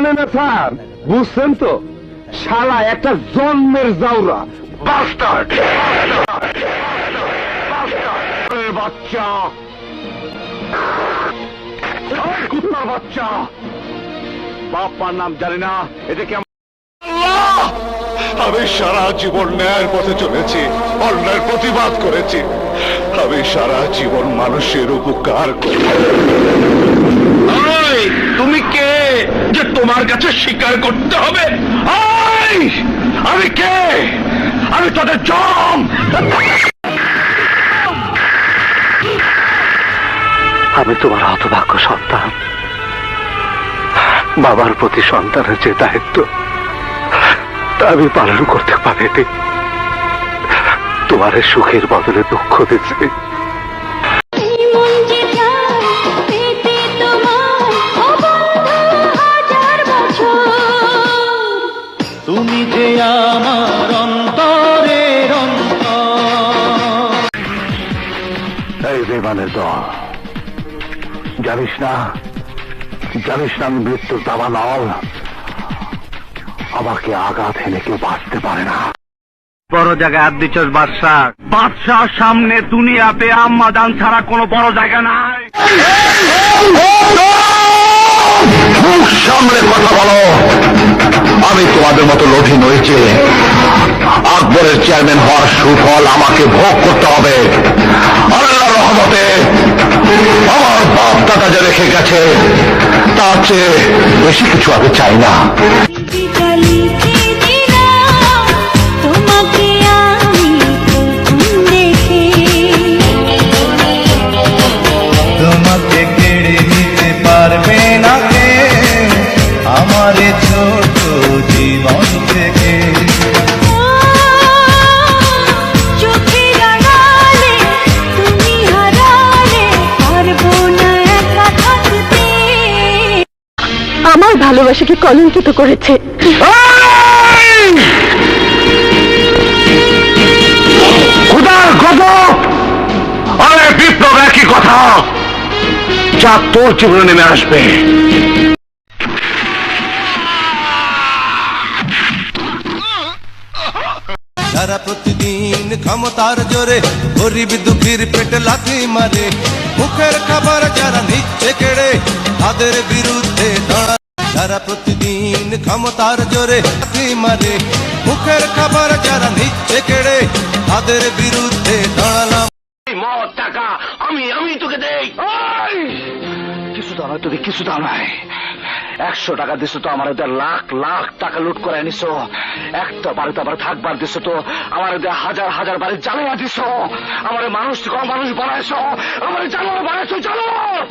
মানে না স্যার, বুঝছেন তো? শালা একটা জন্মের জাউরা বাস্টার্ড বাচ্চা, কুত্তার বাচ্চা। বাপ্পার নাম জানি না, এটা কি? আমি সারা জীবন ন্যায়ের পথে চলেছি, অন্যায়ের প্রতিবাদ করেছি। আমি সারা জীবন মানুষের উপকার করেছি। তুমি কে যে তোমার কাছে স্বীকার করতে হবে? আমি কে? আমি তোদের জম। আমি তোমার হতভাগ্য সন্তান। বাবার প্রতি সন্তানের যে দায়িত্ব তা আমি পালন করতে পারিনি। তোমার সুখের বদলে দুঃখ দিচ্ছি। তুমি যে আমার অন্তরের অন্তর। এই বেমানের দল, জানিস না আমি মৃত্যুর দাবা নল। আমাকে আঘাত হেনে কেউ বাঁচতে পারে না। বড় জায়গায় হাত দিচ্ছস বাদশাহ। বাদশাহ সামনে দুনিয়াতে আম্মা জান ছাড়া কোনো বড় জায়গা নাই। সামনে কথা বলো। আমি তোমাদের মতো লোভী নই যে আকবরের চেয়ারম্যান হওয়ার সুফল আমাকে ভোগ করতে হবে। আল্লাহর রহমতে আমার বাপ দাদা যে রেখে গেছে তার চেয়ে বেশি কিছু আমি চাই না। তোমাকে কেড়ে নিতে পারবে না কে আমার ছোট জীবন থেকে। আমার ভালোবাসাকে কলঙ্কিত করেছে। খোদার গজব! আরে বিপ্লব একই কথা যা তোর জীবনে নেমে আসবে। যারা প্রতিদিন ক্ষমতার জোরে গরিব দুঃখীর পেটে লাথি মারে, মুখের খাবার যারা নিচ্ছে কেড়ে তাদের বিরুদ্ধে দাঁড়া। যারা প্রতিদিন ক্ষমতার জোরে লাথি মারে, মুখের খাবার যারা নিচ্ছে কেড়ে তাদের বিরুদ্ধে দাঁড়ালাম। মদ টাকা আমি তোকে দেই। কিছু দাও নয়, তোকে কিছু দাও নয়। 100 টাকা দিছো তো আমার লাখ লাখ টাকা লুট করে আনিছো। একটা বাড়িতে আবার থাকবার দিছো তো আমার হাজার হাজার বাড়ি জ্বালিয়ে দিছো। আমার মানুষ কম মানুষ বানাইছো, আমার জানোয়ার বানাইছো জানোয়ার।